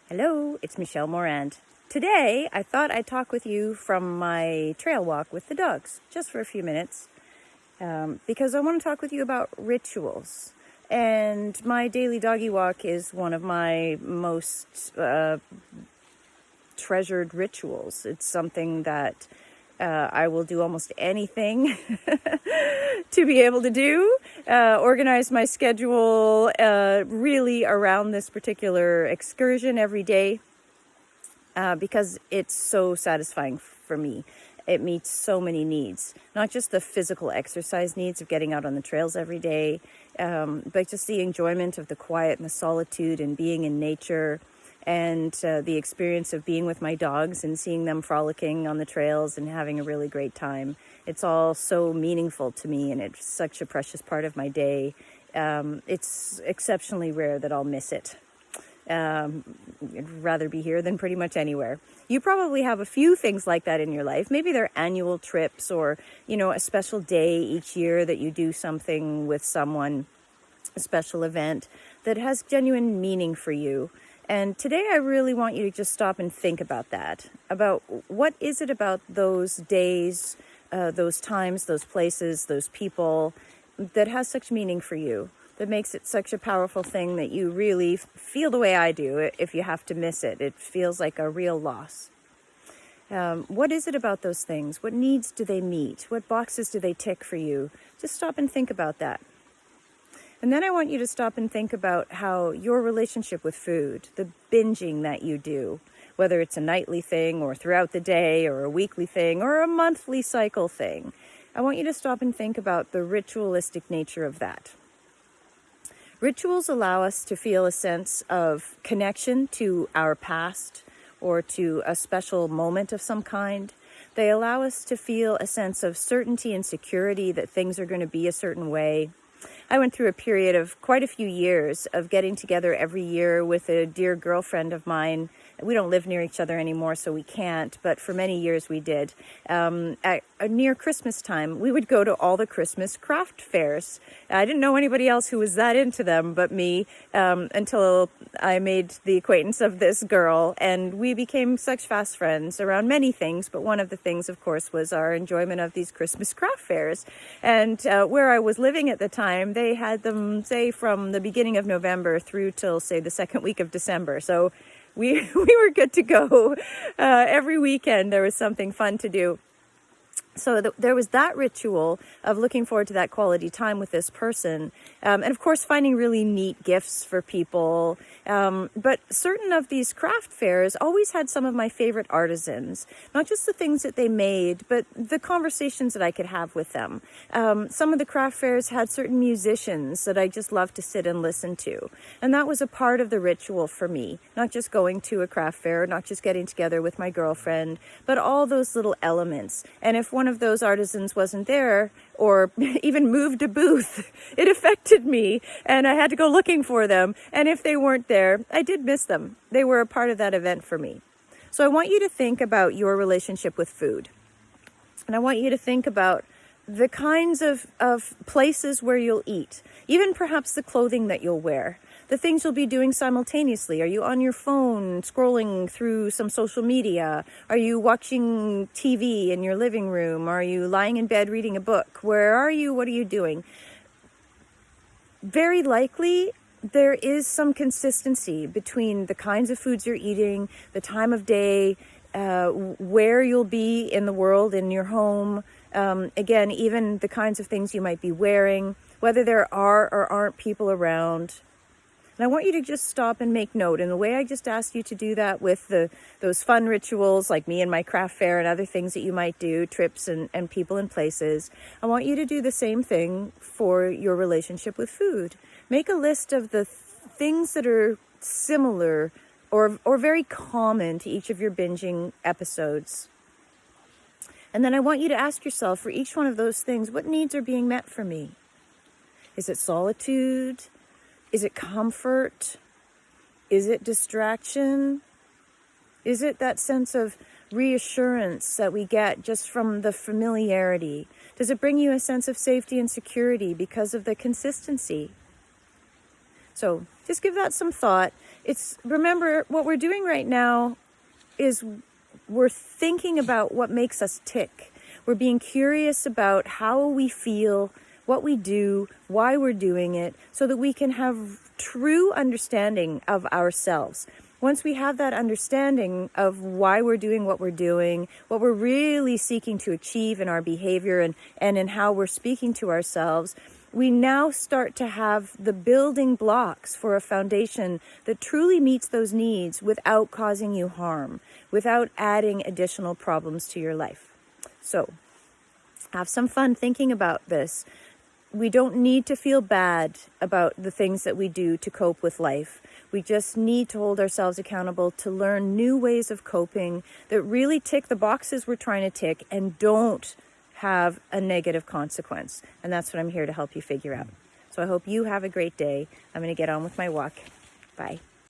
Hello, it's Michelle Morand. Today, I thought I'd talk with you from my trail walk with the dogs, just for a few minutes, because I want to talk with you about rituals. And my daily doggy walk is one of my most treasured rituals. It's something that I will do almost anything to be able to do, organize my schedule really around this particular excursion every day because it's so satisfying for me. It meets so many needs, not just the physical exercise needs of getting out on the trails every day, but just the enjoyment of the quiet and the solitude and being in nature, and the experience of being with my dogs and seeing them frolicking on the trails and having a really great time. It's all so meaningful to me, and it's such a precious part of my day. It's exceptionally rare that I'll miss it. I'd rather be here than pretty much anywhere. You probably have a few things like that in your life. Maybe they're annual trips or, a special day each year that you do something with someone, a special event that has genuine meaning for you. And today I really want you to just stop and think about that, about what is it about those days, those times, those places, those people that has such meaning for you, that makes it such a powerful thing that you really feel the way I do if you have to miss it. It feels like a real loss. What is it about those things? What needs do they meet? What boxes do they tick for you? Just stop and think about that. And then I want you to stop and think about how your relationship with food, the binging that you do, whether it's a nightly thing or throughout the day or a weekly thing or a monthly cycle thing. I want you to stop and think about the ritualistic nature of that. Rituals allow us to feel a sense of connection to our past or to a special moment of some kind. They allow us to feel a sense of certainty and security that things are going to be a certain way. I went through a period of quite a few years of getting together every year with a dear girlfriend of mine. We don't live near each other anymore, so we can't, but for many years we did. Near Christmas time, we would go to all the Christmas craft fairs. I didn't know anybody else who was that into them but me until I made the acquaintance of this girl, and we became such fast friends around many things, but one of the things, of course, was our enjoyment of these Christmas craft fairs. And where I was living at the time, they had them, say, from the beginning of November through till, say, the second week of December. So we were good to go. Every weekend there was something fun to do. So there was that ritual of looking forward to that quality time with this person. And of course, finding really neat gifts for people. But certain of these craft fairs always had some of my favorite artisans, not just the things that they made, but the conversations that I could have with them. Some of the craft fairs had certain musicians that I just loved to sit and listen to. And that was a part of the ritual for me, not just going to a craft fair, not just getting together with my girlfriend, but all those little elements. And if one of those artisans wasn't there or even moved a booth, it affected me and I had to go looking for them. And if they weren't there, I did miss them. They were a part of that event for me. So I want you to think about your relationship with food. And I want you to think about the kinds of places where you'll eat, even perhaps the clothing that you'll wear. The things you'll be doing simultaneously. Are you on your phone scrolling through some social media? Are you watching TV in your living room? Are you lying in bed reading a book? Where are you? What are you doing? Very likely there is some consistency between the kinds of foods you're eating, the time of day, where you'll be in the world, in your home. Again, even the kinds of things you might be wearing, whether there are or aren't people around. And I want you to just stop and make note. And the way I just asked you to do that with those fun rituals like me and my craft fair and other things that you might do, trips and people and places, I want you to do the same thing for your relationship with food. Make a list of the things that are similar or very common to each of your binging episodes. And then I want you to ask yourself, for each one of those things, what needs are being met for me? Is it solitude? Is it comfort? Is it distraction? Is it that sense of reassurance that we get just from the familiarity? Does it bring you a sense of safety and security because of the consistency? So just give that some thought. remember, what we're doing right now is we're thinking about what makes us tick. We're being curious about how we feel, what we do, why we're doing it, so that we can have true understanding of ourselves. Once we have that understanding of why we're doing what we're doing, what we're really seeking to achieve in our behavior and in how we're speaking to ourselves, we now start to have the building blocks for a foundation that truly meets those needs without causing you harm, without adding additional problems to your life. So, have some fun thinking about this. We don't need to feel bad about the things that we do to cope with life. We just need to hold ourselves accountable to learn new ways of coping that really tick the boxes we're trying to tick and don't have a negative consequence. And that's what I'm here to help you figure out. So I hope you have a great day. I'm going to get on with my walk. Bye.